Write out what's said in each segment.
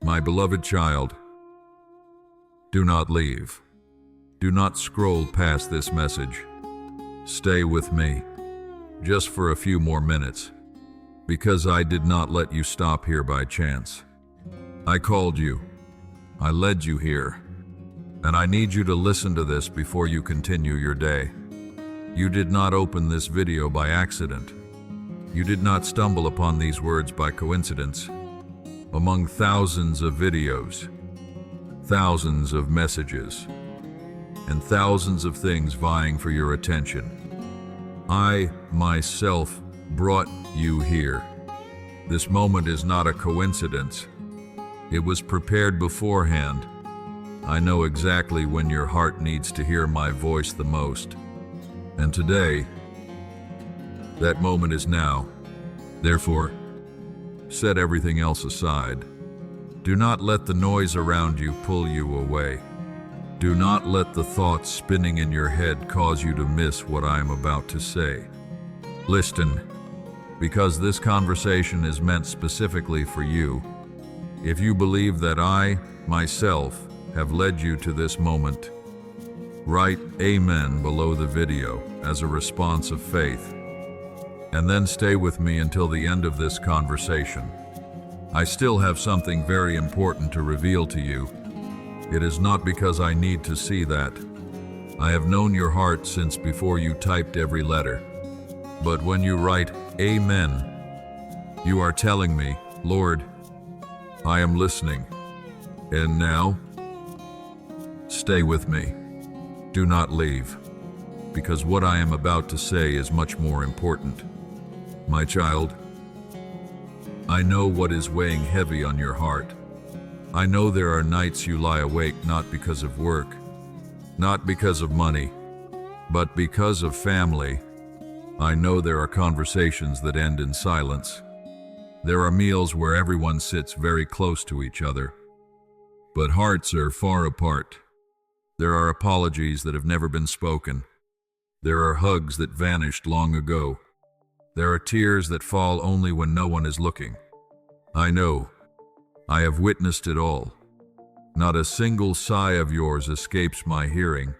My beloved child, do not leave. Do not scroll past this message. Stay with me, just for a few more minutes, because I did not let you stop here by chance. I called you. I led you here. And I need you to listen to this before you continue your day. You did not open this video by accident. You did not stumble upon these words by coincidence. Among thousands of videos, thousands of messages, and thousands of things vying for your attention, I, myself, brought you here. This moment is not a coincidence. It was prepared beforehand. I know exactly when your heart needs to hear my voice the most. And today, that moment is now. Therefore, set everything else aside. Do not let the noise around you pull you away. Do not let the thoughts spinning in your head cause you to miss what I am about to say. Listen, because this conversation is meant specifically for you. If you believe that I, myself, have led you to this moment, write Amen below the video as a response of faith, and then stay with me until the end of this conversation. I still have something very important to reveal to you. It is not because I need to see that. I have known your heart since before you typed every letter. But when you write Amen, you are telling me, Lord, I am listening. And now, stay with me. Do not leave, because what I am about to say is much more important. My child, I know what is weighing heavy on your heart. I know there are nights you lie awake not because of work, not because of money, but because of family. I know there are conversations that end in silence. There are meals where everyone sits very close to each other, but hearts are far apart. There are apologies that have never been spoken. There are hugs that vanished long ago. There are tears that fall only when no one is looking. I know. I have witnessed it all. Not a single sigh of yours escapes my hearing.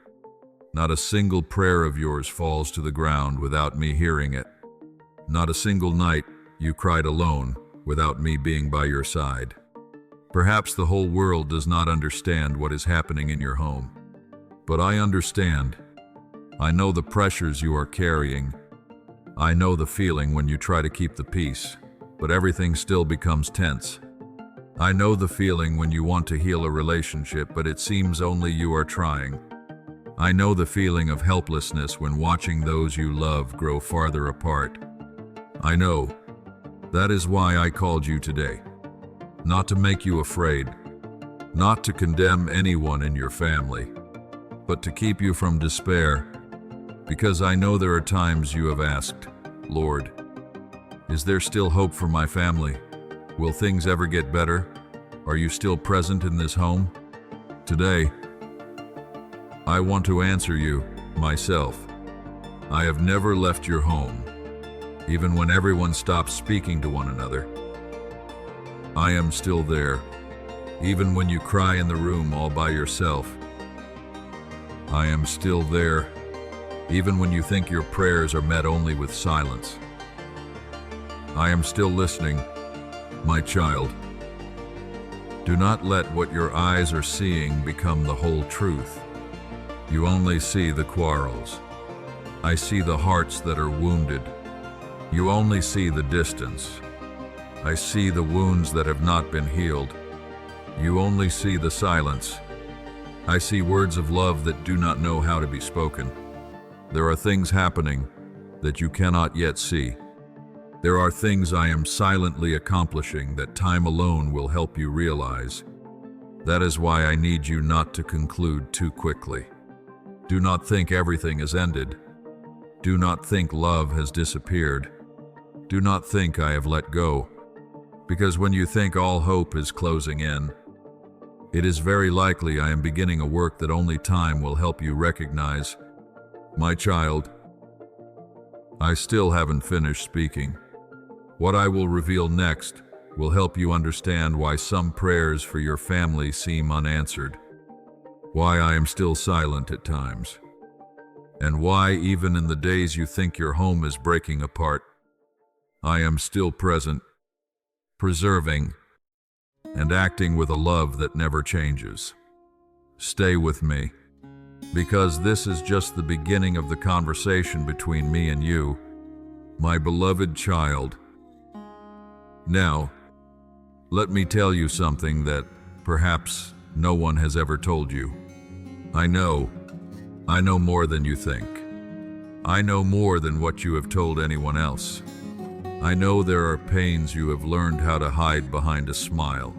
Not a single prayer of yours falls to the ground without me hearing it. Not a single night you cried alone without me being by your side. Perhaps the whole world does not understand what is happening in your home. But I understand. I know the pressures you are carrying. I know the feeling when you try to keep the peace, but everything still becomes tense. I know the feeling when you want to heal a relationship, but it seems only you are trying. I know the feeling of helplessness when watching those you love grow farther apart. I know. That is why I called you today. Not to make you afraid, not to condemn anyone in your family, but to keep you from despair, because I know there are times you have asked, Lord, is there still hope for my family? Will things ever get better? Are you still present in this home? Today, I want to answer you, myself. I have never left your home, even when everyone stops speaking to one another. I am still there, even when you cry in the room all by yourself. I am still there, even when you think your prayers are met only with silence. I am still listening, my child. Do not let what your eyes are seeing become the whole truth. You only see the quarrels. I see the hearts that are wounded. You only see the distance. I see the wounds that have not been healed. You only see the silence. I see words of love that do not know how to be spoken. There are things happening that you cannot yet see. There are things I am silently accomplishing that time alone will help you realize. That is why I need you not to conclude too quickly. Do not think everything has ended. Do not think love has disappeared. Do not think I have let go. Because when you think all hope is closing in, it is very likely I am beginning a work that only time will help you recognize. My child, I still haven't finished speaking. What I will reveal next will help you understand why some prayers for your family seem unanswered, why I am still silent at times, and why even in the days you think your home is breaking apart, I am still present, preserving, and acting with a love that never changes. Stay with me, because this is just the beginning of the conversation between me and you, my beloved child. Now, let me tell you something that perhaps no one has ever told you. I know more than you think. I know more than what you have told anyone else. I know there are pains you have learned how to hide behind a smile.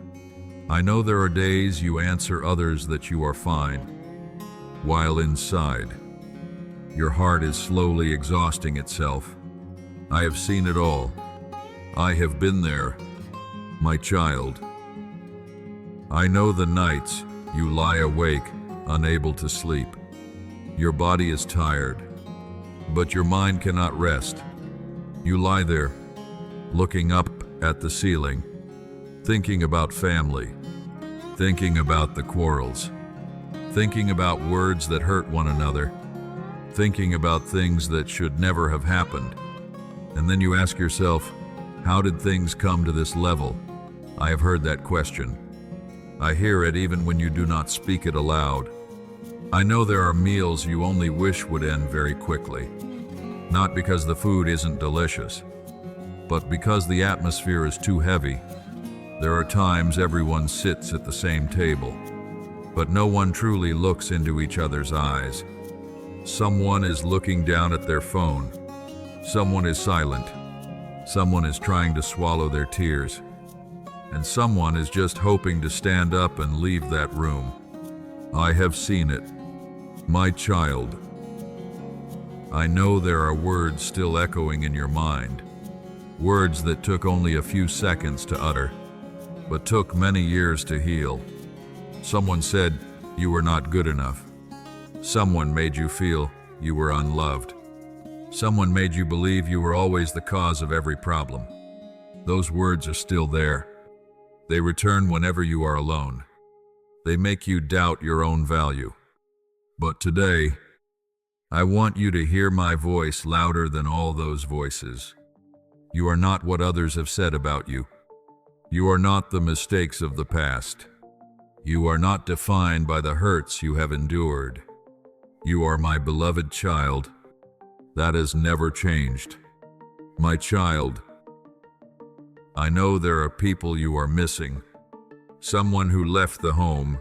I know there are days you answer others that you are fine, while inside, your heart is slowly exhausting itself. I have seen it all. I have been there, my child. I know the nights you lie awake, unable to sleep. Your body is tired, but your mind cannot rest. You lie there, looking up at the ceiling, thinking about family, thinking about the quarrels, thinking about words that hurt one another, thinking about things that should never have happened. And then you ask yourself, how did things come to this level? I have heard that question. I hear it even when you do not speak it aloud. I know there are meals you only wish would end very quickly, not because the food isn't delicious, but because the atmosphere is too heavy. There are times everyone sits at the same table, but no one truly looks into each other's eyes. Someone is looking down at their phone. Someone is silent. Someone is trying to swallow their tears. And someone is just hoping to stand up and leave that room. I have seen it, my child. I know there are words still echoing in your mind, words that took only a few seconds to utter, but took many years to heal. Someone said you were not good enough. Someone made you feel you were unloved. Someone made you believe you were always the cause of every problem. Those words are still there. They return whenever you are alone. They make you doubt your own value. But today, I want you to hear my voice louder than all those voices. You are not what others have said about you. You are not the mistakes of the past. You are not defined by the hurts you have endured. You are my beloved child. That has never changed. My child, I know there are people you are missing. Someone who left the home.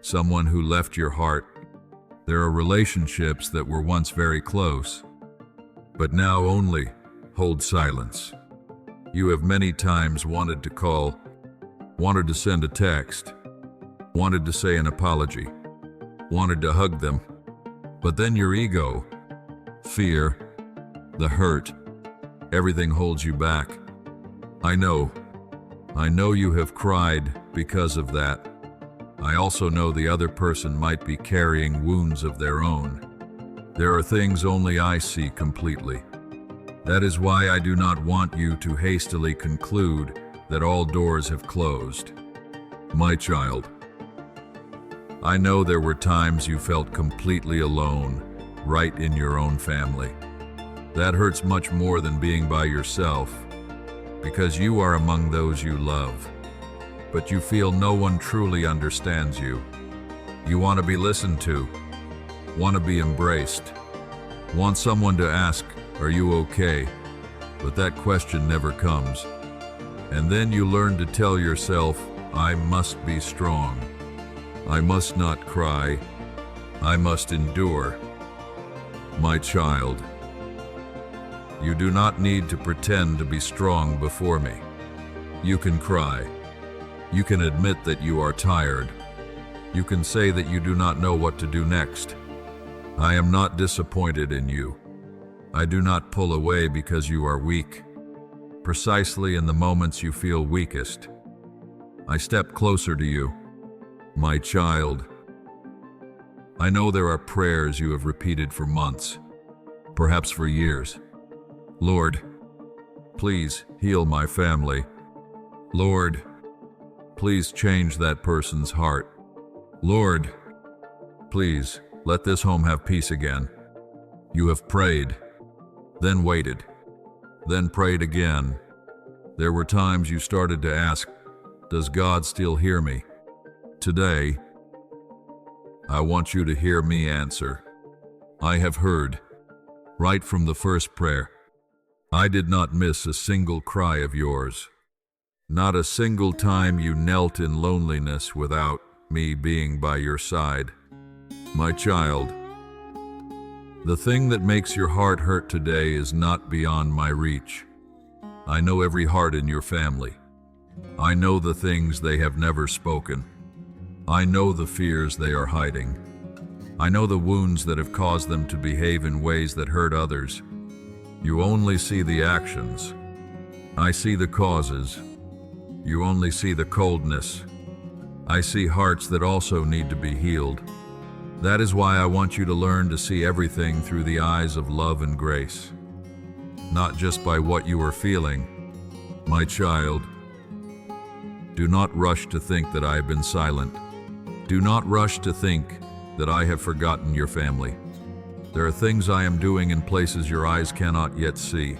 Someone who left your heart. There are relationships that were once very close, but now only hold silence. You have many times wanted to call, wanted to send a text, wanted to say an apology, wanted to hug them, but then your ego, fear, the hurt, everything holds you back. I know you have cried because of that. I also know the other person might be carrying wounds of their own. There are things only I see completely. That is why I do not want you to hastily conclude that all doors have closed. My child, I know there were times you felt completely alone, right in your own family. That hurts much more than being by yourself, because you are among those you love, but you feel no one truly understands you. You want to be listened to, want to be embraced, want someone to ask, "Are you okay?" But that question never comes. And then you learn to tell yourself, "I must be strong. I must not cry. I must endure." My child, you do not need to pretend to be strong before me. You can cry. You can admit that you are tired. You can say that you do not know what to do next. I am not disappointed in you. I do not pull away because you are weak. Precisely in the moments you feel weakest, I step closer to you. My child, I know there are prayers you have repeated for months, perhaps for years. Lord, please heal my family. Lord, please change that person's heart. Lord, please let this home have peace again. You have prayed, then waited, then prayed again. There were times you started to ask, does God still hear me? Today, I want you to hear me answer. I have heard, right from the first prayer. I did not miss a single cry of yours. Not a single time you knelt in loneliness without me being by your side. My child, the thing that makes your heart hurt today is not beyond my reach. I know every heart in your family. I know the things they have never spoken. I know the fears they are hiding. I know the wounds that have caused them to behave in ways that hurt others. You only see the actions. I see the causes. You only see the coldness. I see hearts that also need to be healed. That is why I want you to learn to see everything through the eyes of love and grace, not just by what you are feeling. My child, do not rush to think that I have been silent. Do not rush to think that I have forgotten your family. There are things I am doing in places your eyes cannot yet see.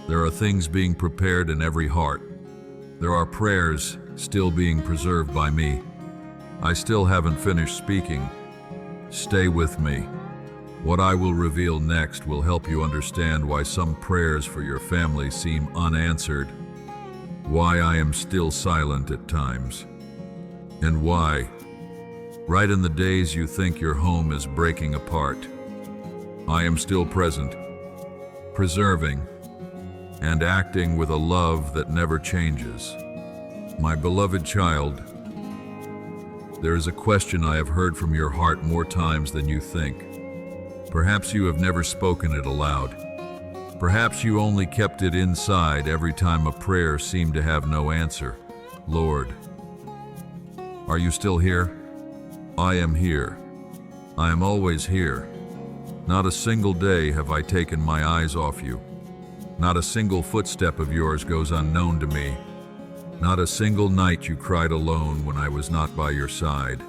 There are things being prepared in every heart. There are prayers still being preserved by me. I still haven't finished speaking. Stay with me. What I will reveal next will help you understand why some prayers for your family seem unanswered, why I am still silent at times, and why, right in the days you think your home is breaking apart, I am still present, preserving, and acting with a love that never changes. My beloved child, there is a question I have heard from your heart more times than you think. Perhaps you have never spoken it aloud. Perhaps you only kept it inside every time a prayer seemed to have no answer. Lord, are you still here? I am here. I am always here. Not a single day have I taken my eyes off you. Not a single footstep of yours goes unknown to me. Not a single night you cried alone when I was not by your side.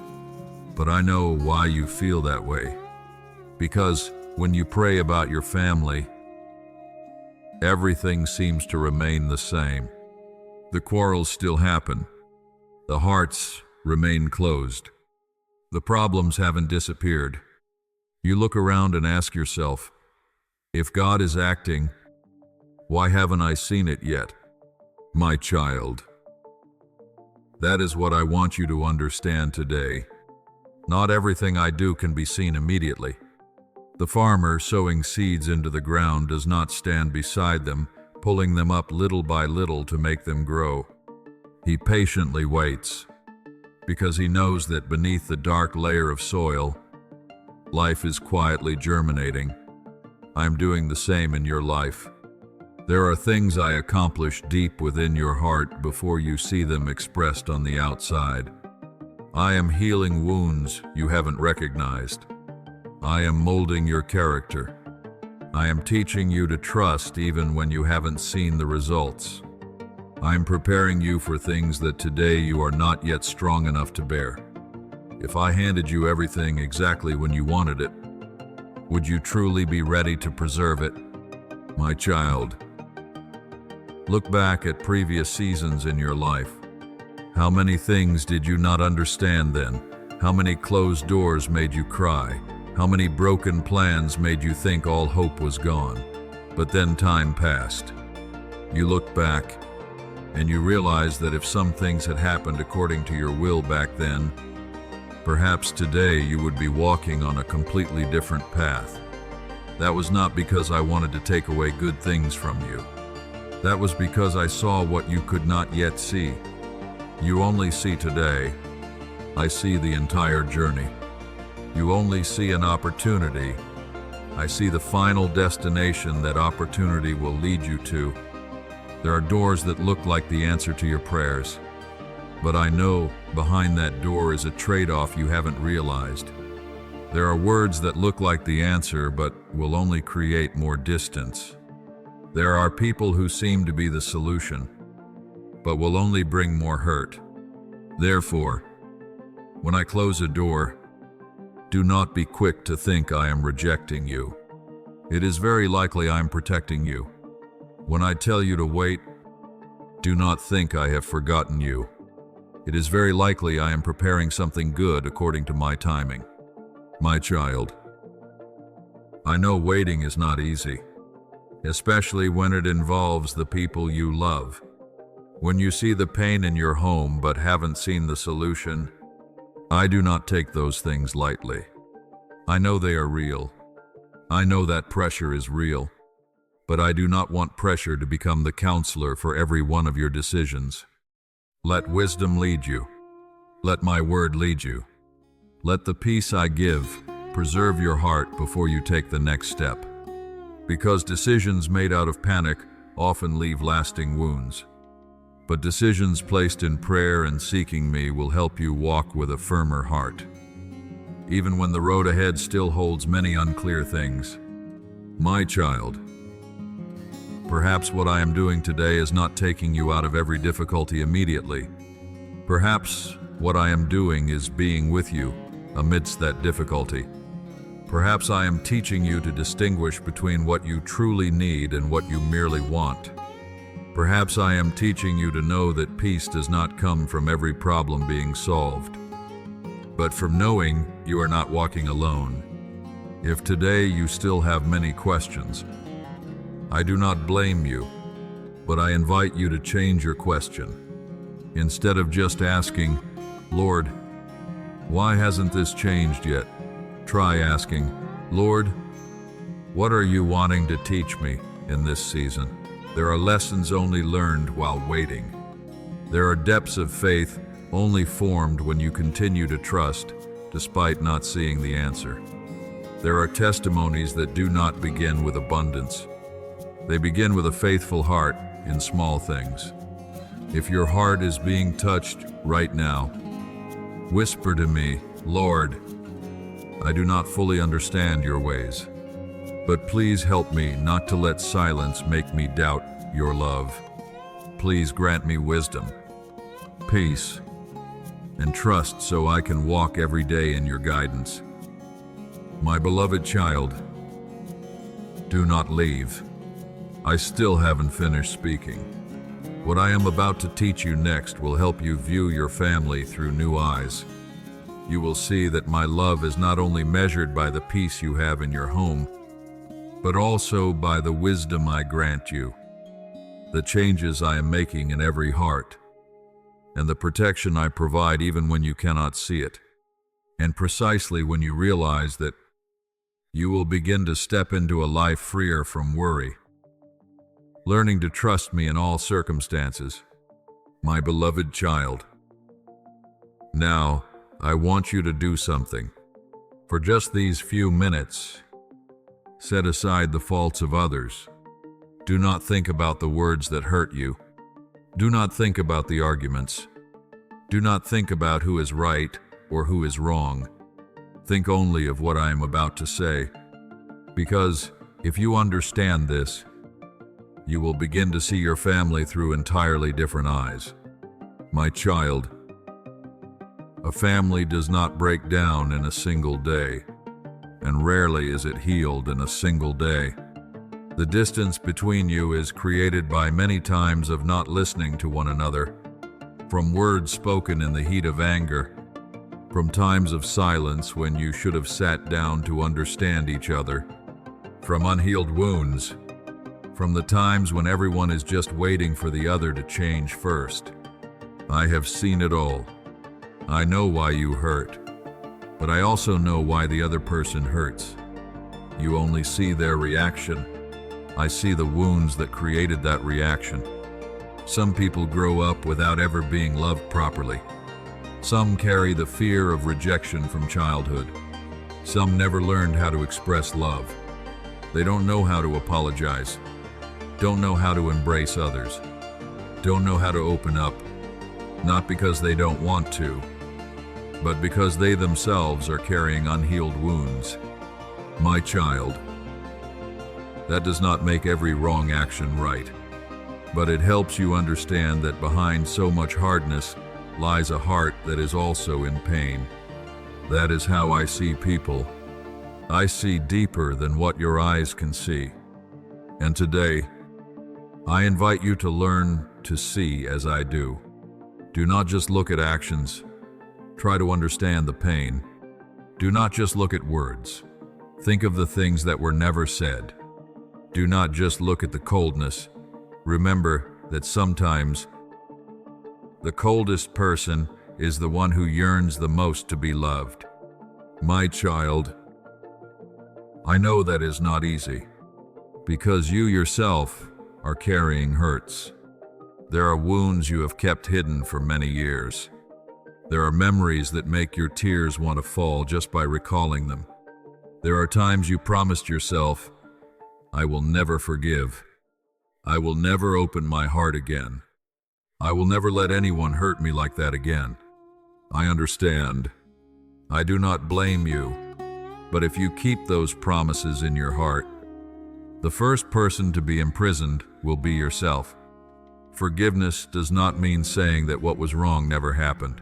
But I know why you feel that way. Because when you pray about your family, everything seems to remain the same. The quarrels still happen. The hearts remain closed. The problems haven't disappeared. You look around and ask yourself, if God is acting, why haven't I seen it yet? My child, that is what I want you to understand today. Not everything I do can be seen immediately. The farmer sowing seeds into the ground does not stand beside them, pulling them up little by little to make them grow. He patiently waits, because he knows that beneath the dark layer of soil, life is quietly germinating. I am doing the same in your life. There are things I accomplish deep within your heart before you see them expressed on the outside. I am healing wounds you haven't recognized. I am molding your character. I am teaching you to trust even when you haven't seen the results. I am preparing you for things that today you are not yet strong enough to bear. If I handed you everything exactly when you wanted it, would you truly be ready to preserve it? My child, look back at previous seasons in your life. How many things did you not understand then? How many closed doors made you cry? How many broken plans made you think all hope was gone? But then time passed. You looked back, and you realized that if some things had happened according to your will back then, perhaps today you would be walking on a completely different path. That was not because I wanted to take away good things from you. That was because I saw what you could not yet see. You only see today. I see the entire journey. You only see an opportunity. I see the final destination that opportunity will lead you to. There are doors that look like the answer to your prayers, but I know behind that door is a trade-off you haven't realized. There are words that look like the answer but will only create more distance. There are people who seem to be the solution, but will only bring more hurt. Therefore, when I close a door, do not be quick to think I am rejecting you. It is very likely I am protecting you. When I tell you to wait, do not think I have forgotten you. It is very likely I am preparing something good according to my timing. My child, I know waiting is not easy, especially when it involves the people you love. When you see the pain in your home but haven't seen the solution, I do not take those things lightly. I know they are real. I know that pressure is real, but I do not want pressure to become the counselor for every one of your decisions. Let wisdom lead you. Let my word lead you. Let the peace I give preserve your heart before you take the next step. Because decisions made out of panic often leave lasting wounds. But decisions placed in prayer and seeking me will help you walk with a firmer heart. Even when the road ahead still holds many unclear things. My child, perhaps what I am doing today is not taking you out of every difficulty immediately. Perhaps what I am doing is being with you amidst that difficulty. Perhaps I am teaching you to distinguish between what you truly need and what you merely want. Perhaps I am teaching you to know that peace does not come from every problem being solved, but from knowing you are not walking alone. If today you still have many questions, I do not blame you, but I invite you to change your question. Instead of just asking, Lord, why hasn't this changed yet? Try asking, Lord, what are you wanting to teach me in this season? There are lessons only learned while waiting. There are depths of faith only formed when you continue to trust, despite not seeing the answer. There are testimonies that do not begin with abundance. They begin with a faithful heart in small things. If your heart is being touched right now, whisper to me, Lord, I do not fully understand your ways, but please help me not to let silence make me doubt your love. Please grant me wisdom, peace, and trust so I can walk every day in your guidance. My beloved child, do not leave. I still haven't finished speaking. What I am about to teach you next will help you view your family through new eyes. You will see that my love is not only measured by the peace you have in your home, but also by the wisdom I grant you, the changes I am making in every heart, and the protection I provide even when you cannot see it, and precisely when you realize that you will begin to step into a life freer from worry, learning to trust me in all circumstances, my beloved child. Now, I want you to do something. For just these few minutes, set aside the faults of others. Do not think about the words that hurt you. Do not think about the arguments. Do not think about who is right or who is wrong. Think only of what I am about to say. Because if you understand this, you will begin to see your family through entirely different eyes. My child, a family does not break down in a single day, and rarely is it healed in a single day. The distance between you is created by many times of not listening to one another, from words spoken in the heat of anger, from times of silence when you should have sat down to understand each other, from unhealed wounds, from the times when everyone is just waiting for the other to change first. I have seen it all. I know why you hurt, but I also know why the other person hurts. You only see their reaction. I see the wounds that created that reaction. Some people grow up without ever being loved properly. Some carry the fear of rejection from childhood. Some never learned how to express love. They don't know how to apologize, don't know how to embrace others, don't know how to open up, not because they don't want to, but because they themselves are carrying unhealed wounds. My child, that does not make every wrong action right. but it helps you understand that behind so much hardness lies a heart that is also in pain. That is how I see people. I see deeper than what your eyes can see. And today, I invite you to learn to see as I do. Do not just look at actions. Try to understand the pain. Do not just look at words. Think of the things that were never said. Do not just look at the coldness. Remember that sometimes the coldest person is the one who yearns the most to be loved. My child, I know that is not easy, because you yourself are carrying hurts. There are wounds you have kept hidden for many years. There are memories that make your tears want to fall just by recalling them. There are times you promised yourself, I will never forgive. I will never open my heart again. I will never let anyone hurt me like that again. I understand. I do not blame you. But if you keep those promises in your heart, the first person to be imprisoned will be yourself. Forgiveness does not mean saying that what was wrong never happened.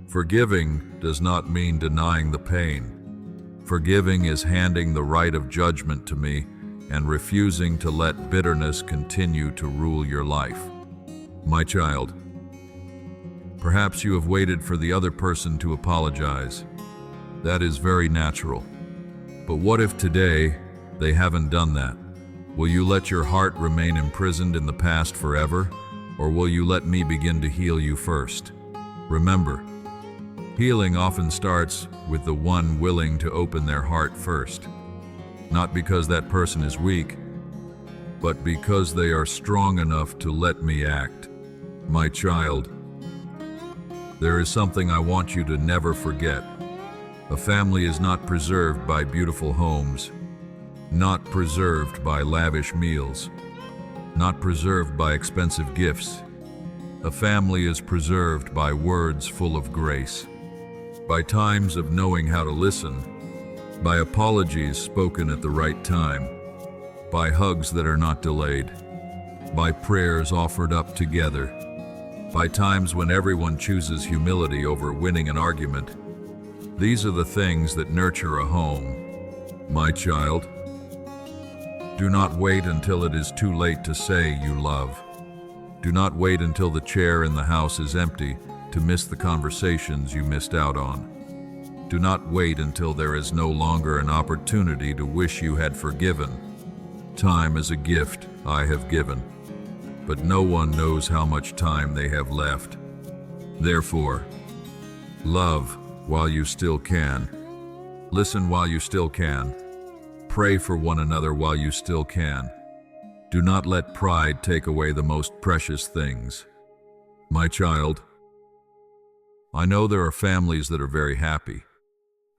Forgiving does not mean denying the pain. Forgiving is handing the right of judgment to me and refusing to let bitterness continue to rule your life. My child, perhaps you have waited for the other person to apologize. That is very natural. But what if today they haven't done that? Will you let your heart remain imprisoned in the past forever, or will you let me begin to heal you first? Remember, healing often starts with the one willing to open their heart first. Not because that person is weak, but because they are strong enough to let me act. My child, there is something I want you to never forget. A family is not preserved by beautiful homes, not preserved by lavish meals, not preserved by expensive gifts. A family is preserved by words full of grace, by times of knowing how to listen, by apologies spoken at the right time, by hugs that are not delayed, by prayers offered up together, by times when everyone chooses humility over winning an argument. These are the things that nurture a home. My child, do not wait until it is too late to say you love. Do not wait until the chair in the house is empty to miss the conversations you missed out on. Do not wait until there is no longer an opportunity to wish you had forgiven. Time is a gift I have given, but no one knows how much time they have left. Therefore, love while you still can. Listen while you still can. Pray for one another while you still can. Do not let pride take away the most precious things. My child, I know there are families that are very happy.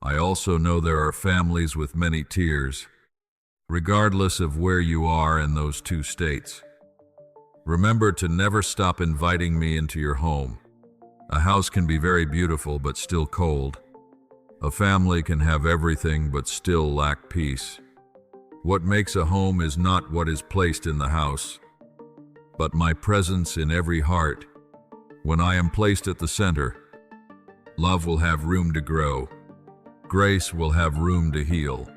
I also know there are families with many tears, regardless of where you are in those two states. Remember to never stop inviting me into your home. A house can be very beautiful but still cold. A family can have everything but still lack peace. What makes a home is not what is placed in the house, but my presence in every heart. When I am placed at the center, love will have room to grow. Grace will have room to heal.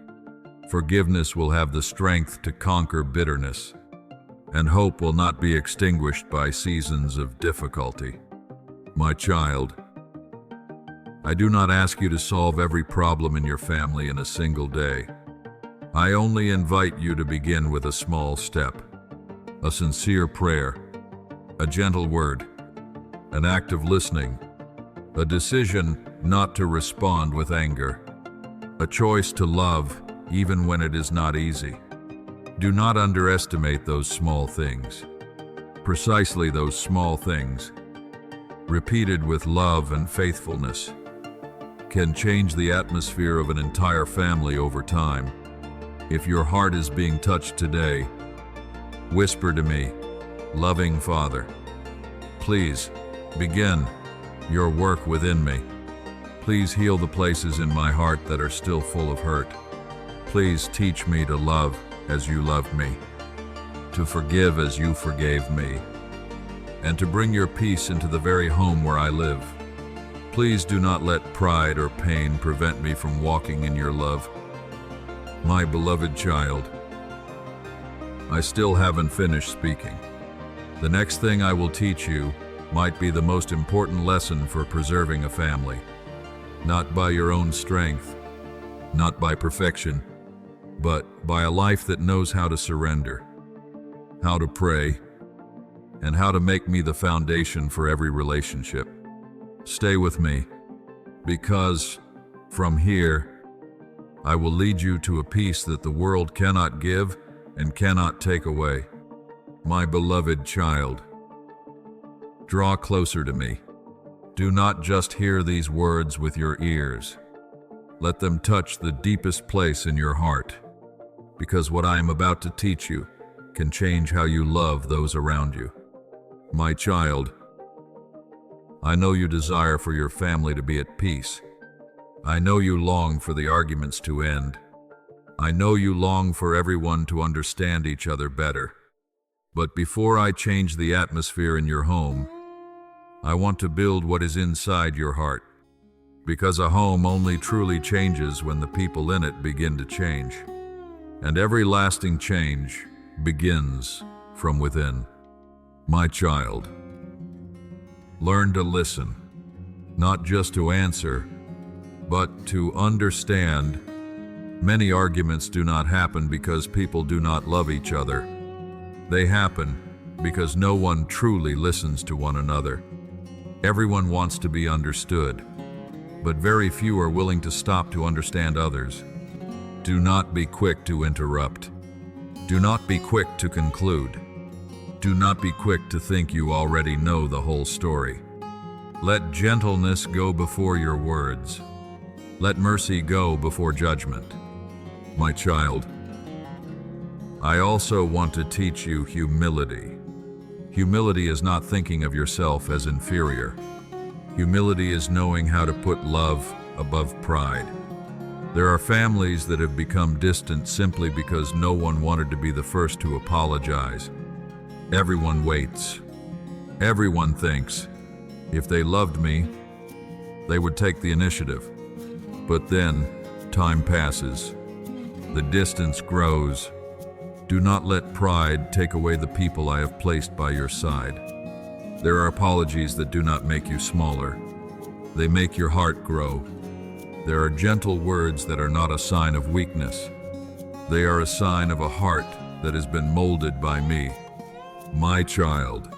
Forgiveness will have the strength to conquer bitterness. And hope will not be extinguished by seasons of difficulty. My child, I do not ask you to solve every problem in your family in a single day. I only invite you to begin with a small step, a sincere prayer, a gentle word, an act of listening, a decision not to respond with anger, a choice to love even when it is not easy. Do not underestimate those small things. Precisely those small things, repeated with love and faithfulness, can change the atmosphere of an entire family over time. If your heart is being touched today, whisper to me, loving Father, please begin your work within me. Please heal the places in my heart that are still full of hurt. Please teach me to love as you loved me, to forgive as you forgave me, and to bring your peace into the very home where I live. Please do not let pride or pain prevent me from walking in your love. My beloved child, I still haven't finished speaking. The next thing I will teach you might be the most important lesson for preserving a family. Not by your own strength, not by perfection, but by a life that knows how to surrender, how to pray, and how to make me the foundation for every relationship. Stay with me, because from here, I will lead you to a peace that the world cannot give and cannot take away. My beloved child, draw closer to me. Do not just hear these words with your ears. Let them touch the deepest place in your heart, because what I am about to teach you can change how you love those around you. My child, I know you desire for your family to be at peace. I know you long for the arguments to end. I know you long for everyone to understand each other better. But before I change the atmosphere in your home, I want to build what is inside your heart, because a home only truly changes when the people in it begin to change. And every lasting change begins from within. My child, learn to listen, not just to answer, but to understand. Many arguments do not happen because people do not love each other. They happen because no one truly listens to one another. Everyone wants to be understood, but very few are willing to stop to understand others. Do not be quick to interrupt. Do not be quick to conclude. Do not be quick to think you already know the whole story. Let gentleness go before your words. Let mercy go before judgment. My child, I also want to teach you humility. Humility is not thinking of yourself as inferior. Humility is knowing how to put love above pride. There are families that have become distant simply because no one wanted to be the first to apologize. Everyone waits. Everyone thinks, if they loved me, they would take the initiative. But then, time passes. The distance grows. Do not let pride take away the people I have placed by your side. There are apologies that do not make you smaller. They make your heart grow. There are gentle words that are not a sign of weakness. They are a sign of a heart that has been molded by me. My child,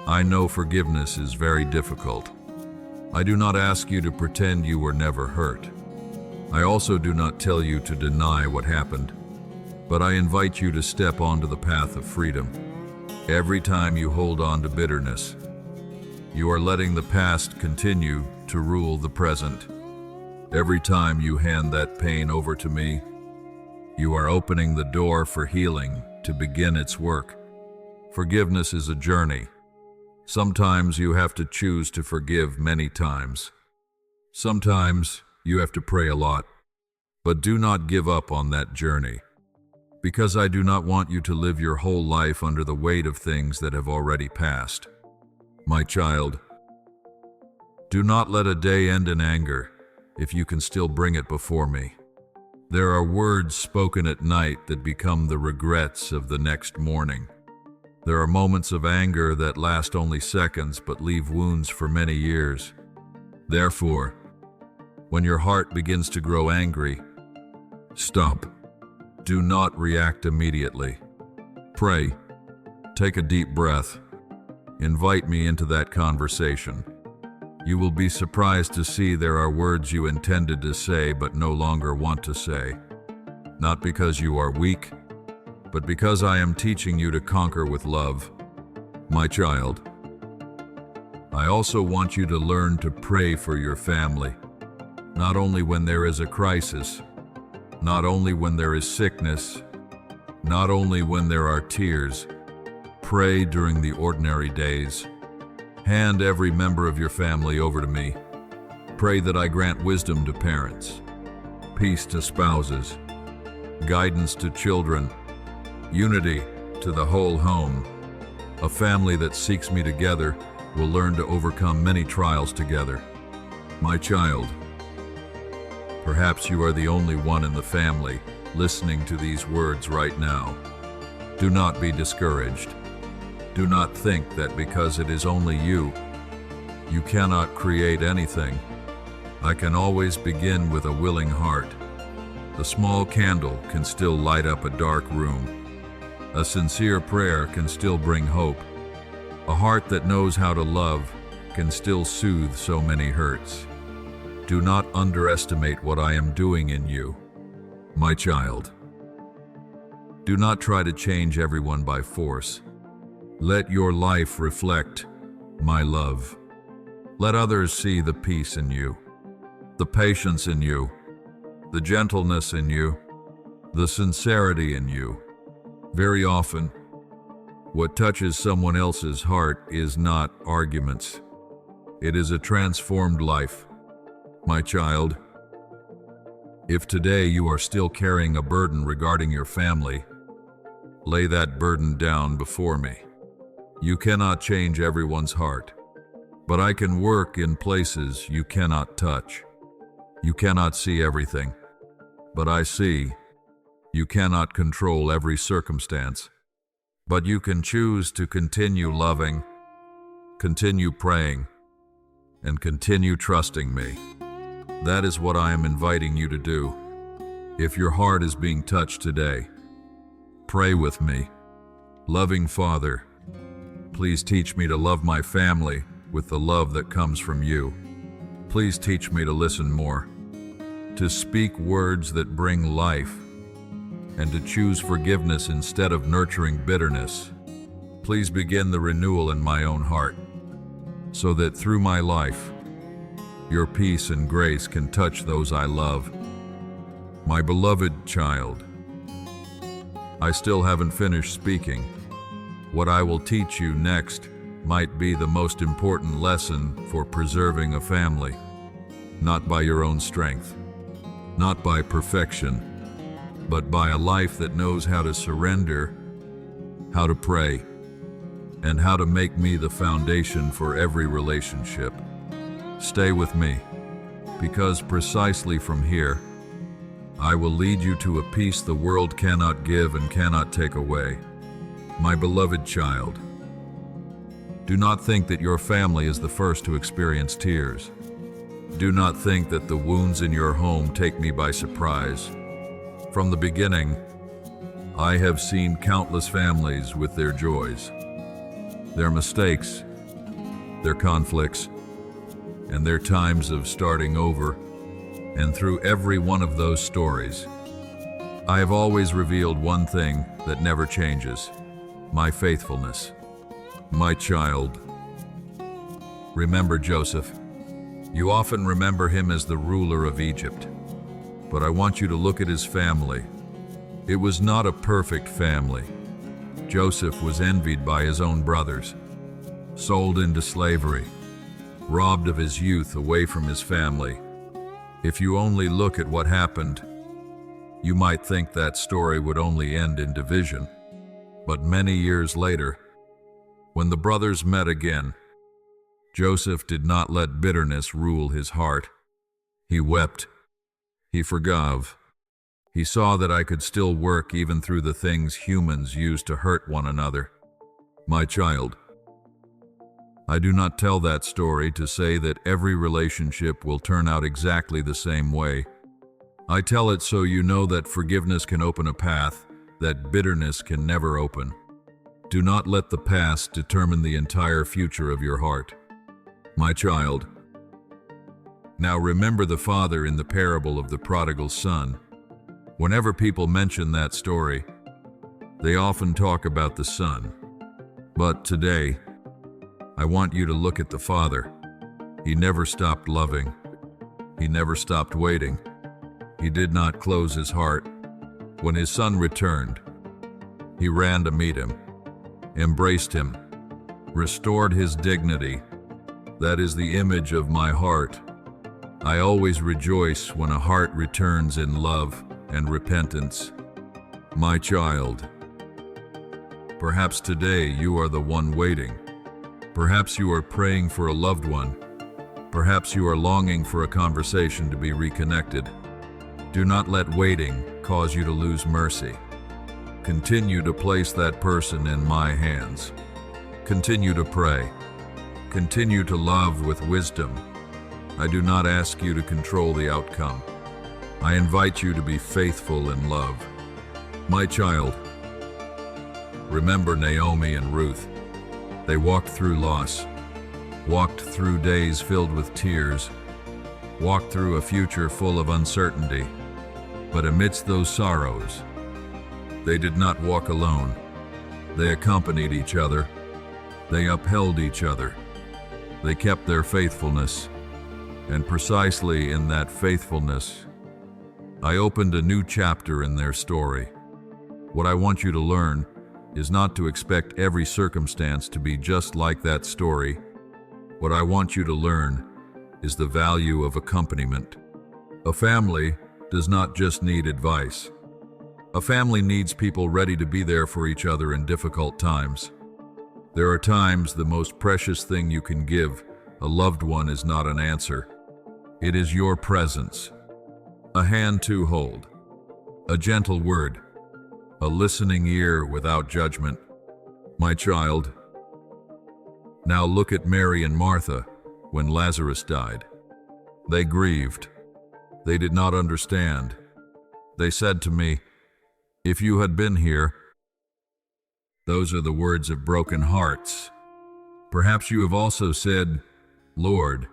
I know forgiveness is very difficult. I do not ask you to pretend you were never hurt. I also do not tell you to deny what happened, but I invite you to step onto the path of freedom. Every time you hold on to bitterness, you are letting the past continue to rule the present. Every time you hand that pain over to me, you are opening the door for healing to begin its work. Forgiveness is a journey. Sometimes you have to choose to forgive many times. Sometimes you have to pray a lot. But do not give up on that journey, because I do not want you to live your whole life under the weight of things that have already passed. My child, do not let a day end in anger if you can still bring it before me. There are words spoken at night that become the regrets of the next morning. There are moments of anger that last only seconds but leave wounds for many years. Therefore, when your heart begins to grow angry, stop. Do not react immediately. Pray. Take a deep breath. Invite me into that conversation. You will be surprised to see there are words you intended to say but no longer want to say. Not because you are weak, but because I am teaching you to conquer with love. My child, I also want you to learn to pray for your family, not only when there is a crisis, not only when there is sickness, not only when there are tears. Pray during the ordinary days. Hand every member of your family over to me. Pray that I grant wisdom to parents, peace to spouses, guidance to children, unity to the whole home. A family that seeks me together will learn to overcome many trials together. My child, perhaps you are the only one in the family listening to these words right now. Do not be discouraged. Do not think that because it is only you, you cannot create anything. I can always begin with a willing heart. A small candle can still light up a dark room. A sincere prayer can still bring hope. A heart that knows how to love can still soothe so many hurts. Do not underestimate what I am doing in you, my child. Do not try to change everyone by force. Let your life reflect my love. Let others see the peace in you, the patience in you, the gentleness in you, the sincerity in you. Very often, what touches someone else's heart is not arguments. It is a transformed life. My child, if today you are still carrying a burden regarding your family, lay that burden down before me. You cannot change everyone's heart, but I can work in places you cannot touch. You cannot see everything, but I see. You cannot control every circumstance, but you can choose to continue loving, continue praying, and continue trusting me. That is what I am inviting you to do. If your heart is being touched today, pray with me. Loving Father, please teach me to love my family with the love that comes from you. Please teach me to listen more, to speak words that bring life, and to choose forgiveness instead of nurturing bitterness. Please begin the renewal in my own heart, so that through my life, your peace and grace can touch those I love. My beloved child, I still haven't finished speaking. What I will teach you next might be the most important lesson for preserving a family, not by your own strength, not by perfection, but by a life that knows how to surrender, how to pray, and how to make me the foundation for every relationship. Stay with me, because precisely from here, I will lead you to a peace the world cannot give and cannot take away. My beloved child, do not think that your family is the first to experience tears. Do not think that the wounds in your home take me by surprise. From the beginning, I have seen countless families with their joys, their mistakes, their conflicts, and their times of starting over. And through every one of those stories, I have always revealed one thing that never changes: my faithfulness. My child, remember Joseph. You often remember him as the ruler of Egypt, but I want you to look at his family. It was not a perfect family. Joseph was envied by his own brothers, sold into slavery, robbed of his youth away from his family. If you only look at what happened, you might think that story would only end in division. But many years later, when the brothers met again, Joseph did not let bitterness rule his heart. He wept. He forgave. He saw that I could still work even through the things humans use to hurt one another. My child, I do not tell that story to say that every relationship will turn out exactly the same way. I tell it so you know that forgiveness can open a path that bitterness can never open. Do not let the past determine the entire future of your heart. My child, now remember the father in the parable of the prodigal son. Whenever people mention that story, they often talk about the son. But today, I want you to look at the father. He never stopped loving. He never stopped waiting. He did not close his heart. When his son returned, he ran to meet him, embraced him, restored his dignity. That is the image of my heart. I always rejoice when a heart returns in love and repentance. My child, Perhaps today you are the one waiting. Perhaps you are praying for a loved one. Perhaps you are longing for a conversation to be reconnected. Do not let waiting cause you to lose mercy. Continue to place that person in my hands. Continue to pray. Continue to love with wisdom. I do not ask you to control the outcome. I invite you to be faithful in love. My child, remember Naomi and Ruth. They walked through loss, walked through days filled with tears, walked through a future full of uncertainty. But amidst those sorrows, they did not walk alone. They accompanied each other. They upheld each other. They kept their faithfulness. And precisely in that faithfulness, I opened a new chapter in their story. What I want you to learn is not to expect every circumstance to be just like that story. What I want you to learn is the value of accompaniment. A family does not just need advice. A family needs people ready to be there for each other in difficult times. There are times the most precious thing you can give a loved one is not an answer. It is your presence. A hand to hold. A gentle word. A listening ear without judgment. My child, now look at Mary and Martha when Lazarus died. They grieved. They did not understand. They said to me, "If you had been here." Those are the words of broken hearts. Perhaps you have also said, "Lord,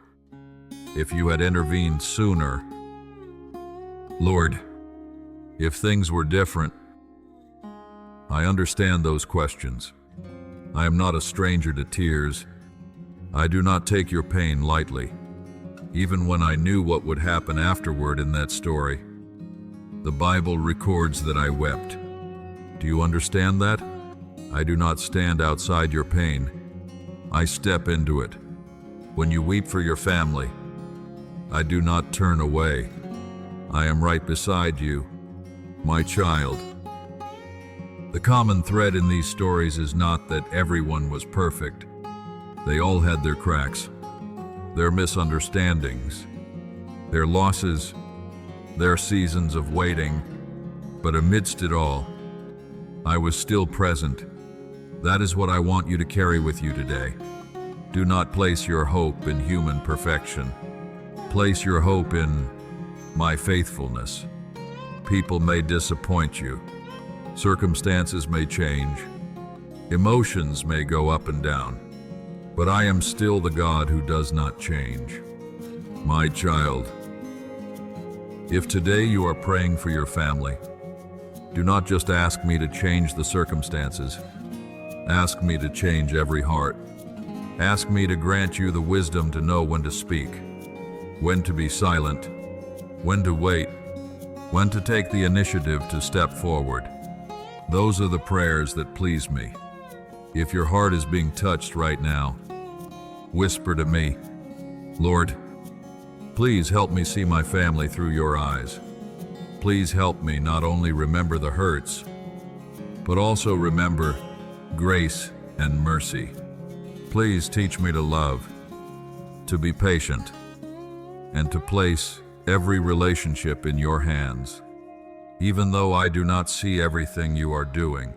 if you had intervened sooner." Lord, if things were different. I understand those questions. I am not a stranger to tears. I do not take your pain lightly, even when I knew what would happen afterward in that story. The Bible records that I wept. Do you understand that? I do not stand outside your pain. I step into it. When you weep for your family, I do not turn away. I am right beside you, my child. The common thread in these stories is not that everyone was perfect. They all had their cracks, their misunderstandings, their losses, their seasons of waiting. But amidst it all, I was still present. That is what I want you to carry with you today. Do not place your hope in human perfection. Place your hope in my faithfulness. People may disappoint you. Circumstances may change. Emotions may go up and down. But I am still the God who does not change. My child, if today you are praying for your family, do not just ask me to change the circumstances. Ask me to change every heart. Ask me to grant you the wisdom to know when to speak, when to be silent, when to wait, when to take the initiative to step forward. Those are the prayers that please me. If your heart is being touched right now, whisper to me, "Lord, please help me see my family through your eyes. Please help me not only remember the hurts, but also remember grace and mercy. Please teach me to love, to be patient, and to place every relationship in your hands. Even though I do not see everything you are doing,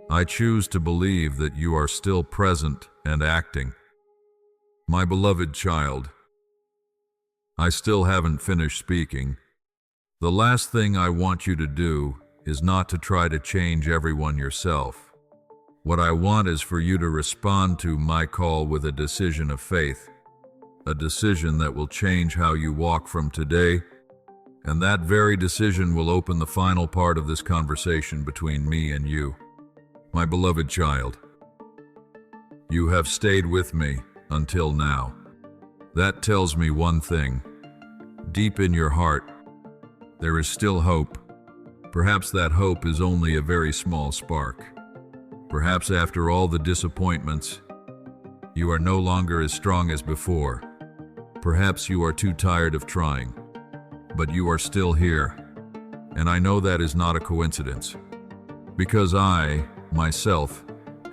I choose to believe that you are still present and acting. My beloved child, I still haven't finished speaking. The last thing I want you to do is not to try to change everyone yourself. What I want is for you to respond to my call with a decision of faith, a decision that will change how you walk from today, and that very decision will open the final part of this conversation between me and you. My beloved child, you have stayed with me until now. That tells me one thing. Deep in your heart, there is still hope. Perhaps that hope is only a very small spark. Perhaps after all the disappointments, you are no longer as strong as before. Perhaps you are too tired of trying, but you are still here. And I know that is not a coincidence, because I myself,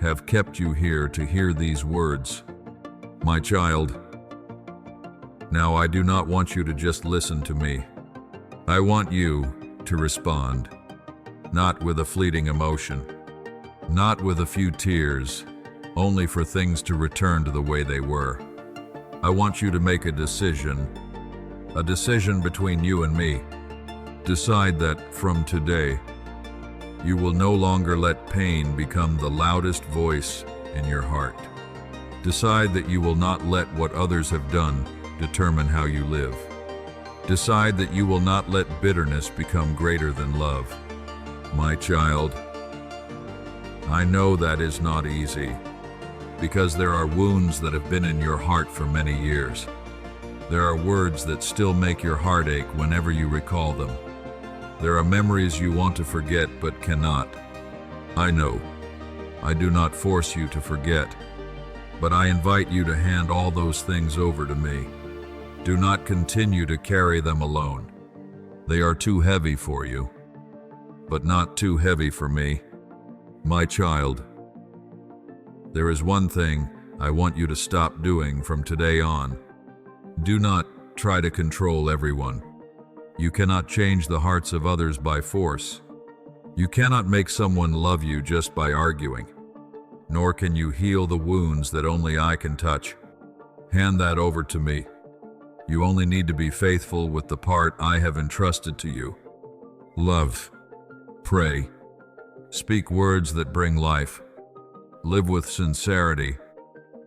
have kept you here to hear these words. My child, now I do not want you to just listen to me. I want you to respond, not with a fleeting emotion, not with a few tears, only for things to return to the way they were. I want you to make a decision between you and me. Decide that from today, you will no longer let pain become the loudest voice in your heart. Decide that you will not let what others have done determine how you live. Decide that you will not let bitterness become greater than love. My child, I know that is not easy, because there are wounds that have been in your heart for many years. There are words that still make your heart ache whenever you recall them. There are memories you want to forget but cannot. I know. I do not force you to forget, but I invite you to hand all those things over to me. Do not continue to carry them alone. They are too heavy for you, but not too heavy for me. My child, there is one thing I want you to stop doing from today on. Do not try to control everyone. You cannot change the hearts of others by force. You cannot make someone love you just by arguing, nor can you heal the wounds that only I can touch. Hand that over to me. You only need to be faithful with the part I have entrusted to you. Love, pray, speak words that bring life. Live with sincerity.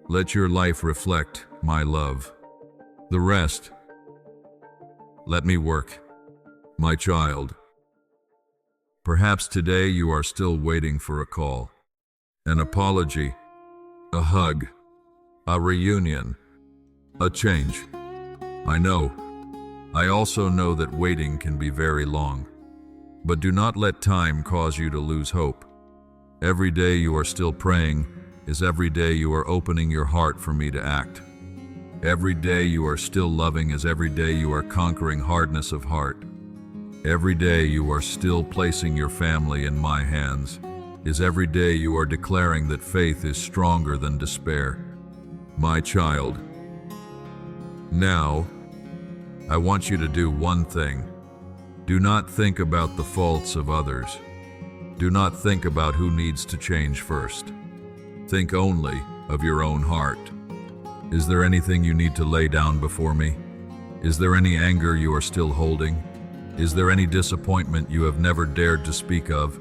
Let your life reflect my love. The rest, let me work. My child, perhaps today you are still waiting for a call, an apology, a hug, a reunion, a change. I know. I also know that waiting can be very long. But do not let time cause you to lose hope. Every day you are still praying is every day you are opening your heart for me to act. Every day you are still loving is every day you are conquering hardness of heart. Every day you are still placing your family in my hands is every day you are declaring that faith is stronger than despair. My child, now, I want you to do one thing. Do not think about the faults of others. Do not think about who needs to change first. Think only of your own heart. Is there anything you need to lay down before me? Is there any anger you are still holding? Is there any disappointment you have never dared to speak of?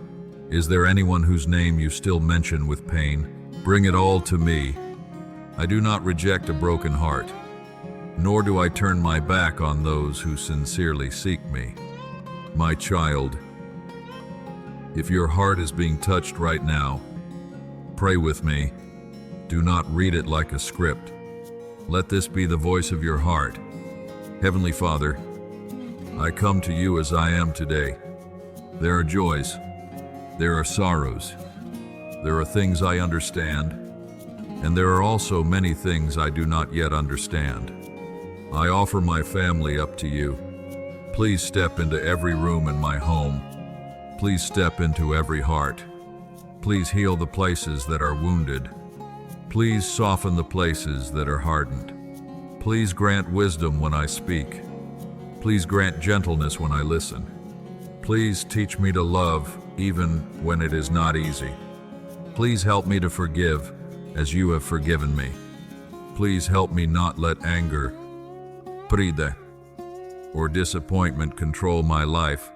Is there anyone whose name you still mention with pain? Bring it all to me. I do not reject a broken heart, nor do I turn my back on those who sincerely seek me. My child, if your heart is being touched right now, pray with me. Do not read it like a script. Let this be the voice of your heart. Heavenly Father, I come to you as I am today. There are joys. There are sorrows. There are things I understand, and there are also many things I do not yet understand. I offer my family up to you. Please step into every room in my home. Please step into every heart. Please heal the places that are wounded. Please soften the places that are hardened. Please grant wisdom when I speak. Please grant gentleness when I listen. Please teach me to love even when it is not easy. Please help me to forgive as you have forgiven me. Please help me not let anger, pride, or disappointment control my life.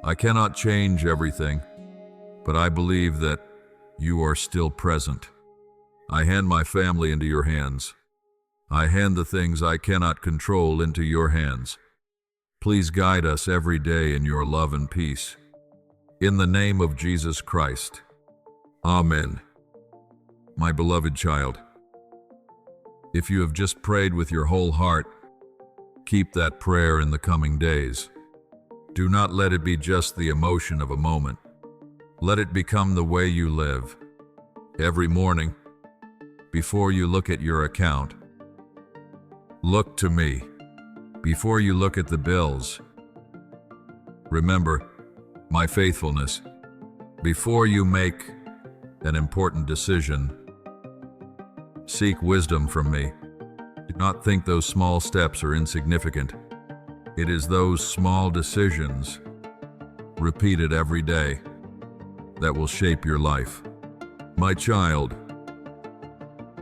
I cannot change everything, but I believe that you are still present. I hand my family into your hands. I hand the things I cannot control into your hands. Please guide us every day in your love and peace. In the name of Jesus Christ. Amen. My beloved child, if you have just prayed with your whole heart, keep that prayer in the coming days. Do not let it be just the emotion of a moment. Let it become the way you live. Every morning, before you look at your account, look to me. Before you look at the bills, remember my faithfulness. Before you make an important decision. Seek wisdom from me. Do not think those small steps are insignificant. It is those small decisions, repeated every day, that will shape your life. My child,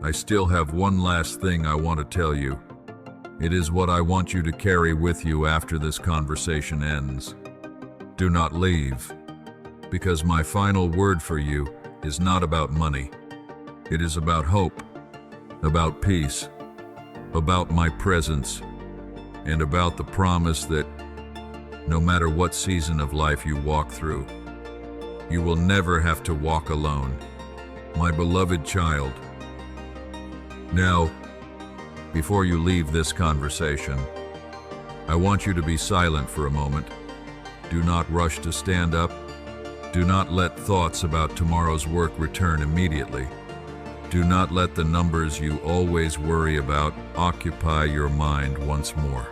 I still have one last thing I want to tell you. It is what I want you to carry with you after this conversation ends. Do not leave, because my final word for you is not about money. It is about hope, about peace, about my presence, and about the promise that no matter what season of life you walk through, you will never have to walk alone. My beloved child. Now, before you leave this conversation, I want you to be silent for a moment. Do not rush to stand up. Do not let thoughts about tomorrow's work return immediately. Do not let the numbers you always worry about occupy your mind once more.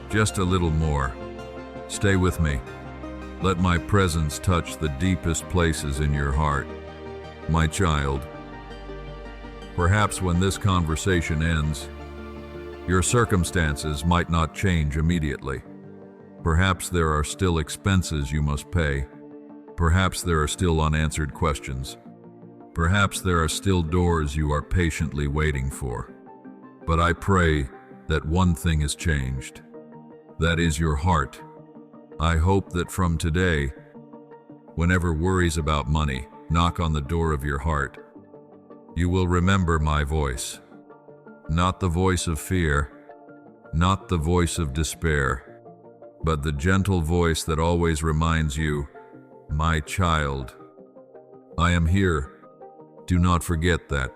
Just a little more. Stay with me. Let my presence touch the deepest places in your heart. My child, perhaps when this conversation ends, your circumstances might not change immediately. Perhaps there are still expenses you must pay. Perhaps there are still unanswered questions. Perhaps there are still doors you are patiently waiting for. But I pray that one thing has changed. That is your heart. I hope that from today, whenever worries about money knock on the door of your heart, you will remember my voice. Not the voice of fear, not the voice of despair, but the gentle voice that always reminds you, my child, I am here. Do not forget that.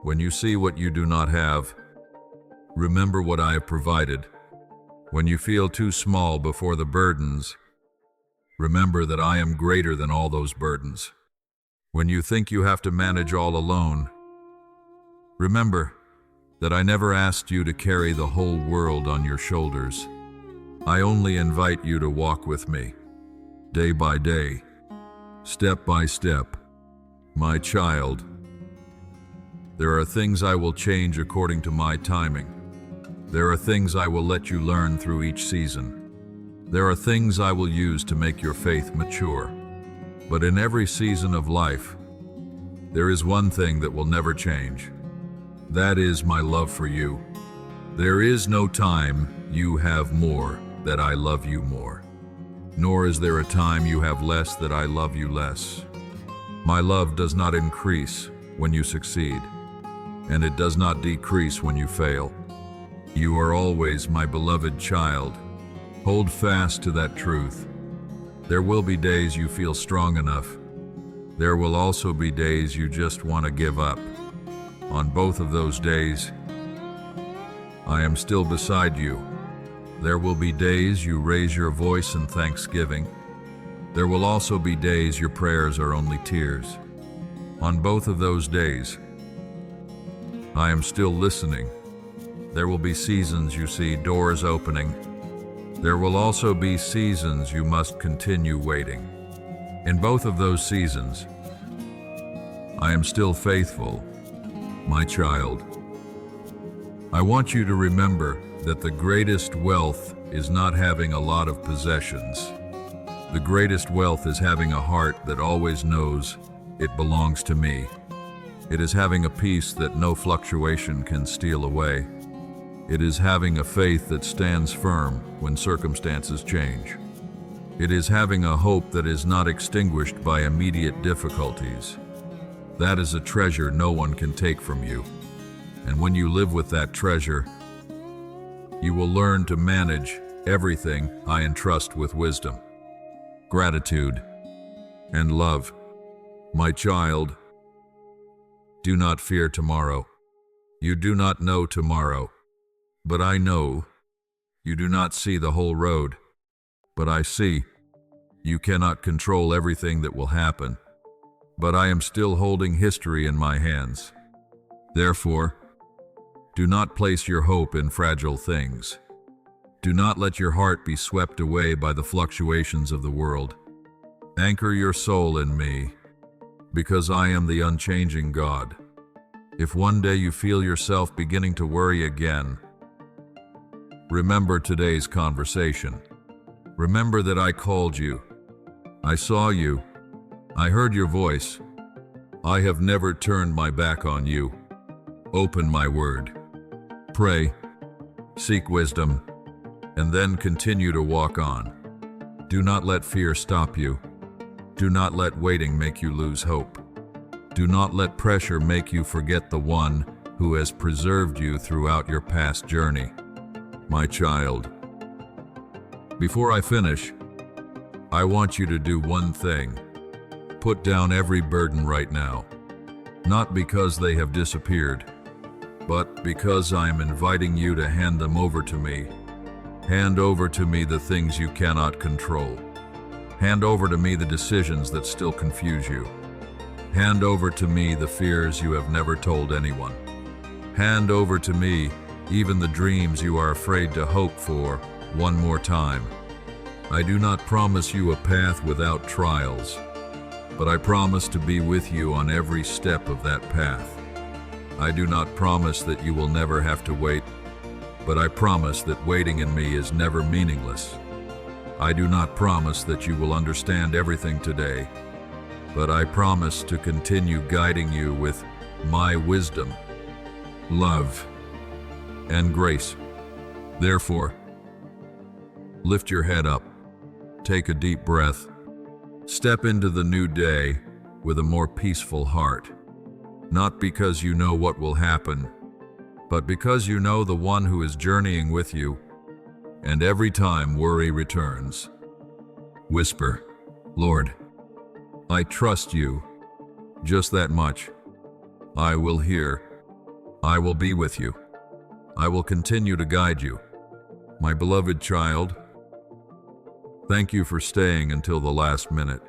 When you see what you do not have, remember what I have provided. When you feel too small before the burdens, remember that I am greater than all those burdens. When you think you have to manage all alone, remember that I never asked you to carry the whole world on your shoulders. I only invite you to walk with me, day by day, step by step. My child, there are things I will change according to my timing. There are things I will let you learn through each season. There are things I will use to make your faith mature. But in every season of life, there is one thing that will never change. That is my love for you. There is no time you have more that I love you more, nor is there a time you have less that I love you less. My love does not increase when you succeed, and it does not decrease when you fail. You are always my beloved child. Hold fast to that truth. There will be days you feel strong enough. There will also be days you just want to give up. On both of those days, I am still beside you. There will be days you raise your voice in thanksgiving. There will also be days your prayers are only tears. On both of those days, I am still listening. There will be seasons you see doors opening. There will also be seasons you must continue waiting. In both of those seasons, I am still faithful, my child. I want you to remember that the greatest wealth is not having a lot of possessions. The greatest wealth is having a heart that always knows it belongs to me. It is having a peace that no fluctuation can steal away. It is having a faith that stands firm when circumstances change. It is having a hope that is not extinguished by immediate difficulties. That is a treasure no one can take from you. And when you live with that treasure, you will learn to manage everything I entrust with wisdom, gratitude, and love. My child, do not fear tomorrow. You do not know tomorrow, but I know. You do not see the whole road, but I see. You cannot control everything that will happen, but I am still holding history in my hands. Therefore, do not place your hope in fragile things. Do not let your heart be swept away by the fluctuations of the world. Anchor your soul in me. because I am the unchanging God. If one day you feel yourself beginning to worry again, remember today's conversation. Remember that I called you. I saw you. I heard your voice. I have never turned my back on you. Open my word. Pray, seek wisdom, and then continue to walk on. Do not let fear stop you. Do not let waiting make you lose hope. Do not let pressure make you forget the one who has preserved you throughout your past journey. My child, before I finish, I want you to do one thing. Put down every burden right now, not because they have disappeared, but because I am inviting you to hand them over to me. Hand over to me the things you cannot control. Hand over to me the decisions that still confuse you. Hand over to me the fears you have never told anyone. Hand over to me even the dreams you are afraid to hope for one more time. I do not promise you a path without trials, but I promise to be with you on every step of that path. I do not promise that you will never have to wait, but I promise that waiting in me is never meaningless. I do not promise that you will understand everything today, but I promise to continue guiding you with my wisdom, love, and grace. Therefore, lift your head up, take a deep breath, step into the new day with a more peaceful heart, not because you know what will happen, but because you know the one who is journeying with you, and every time worry returns, whisper, Lord, I trust you, just that much. I will hear, I will be with you. I will continue to guide you. My beloved child, thank you for staying until the last minute.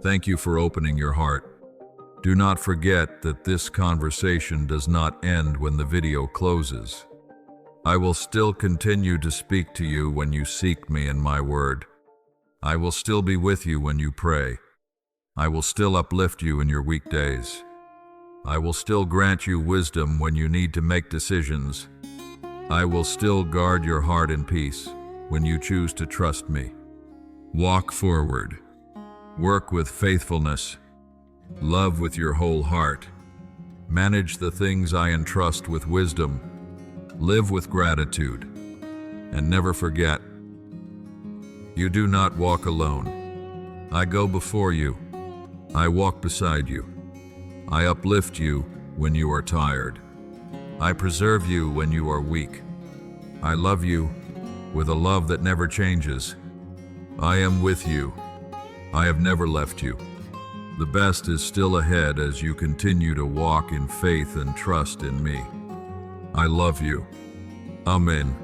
Thank you for opening your heart. Do not forget that this conversation does not end when the video closes. I will still continue to speak to you when you seek me in my word. I will still be with you when you pray. I will still uplift you in your weekdays. I will still grant you wisdom when you need to make decisions. I will still guard your heart in peace when you choose to trust me. Walk forward. Work with faithfulness. Love with your whole heart. Manage the things I entrust with wisdom. Live with gratitude. And never forget, you do not walk alone. I go before you. I walk beside you. I uplift you when you are tired. I preserve you when you are weak. I love you with a love that never changes. I am with you. I have never left you. The best is still ahead as you continue to walk in faith and trust in me. I love you. Amen.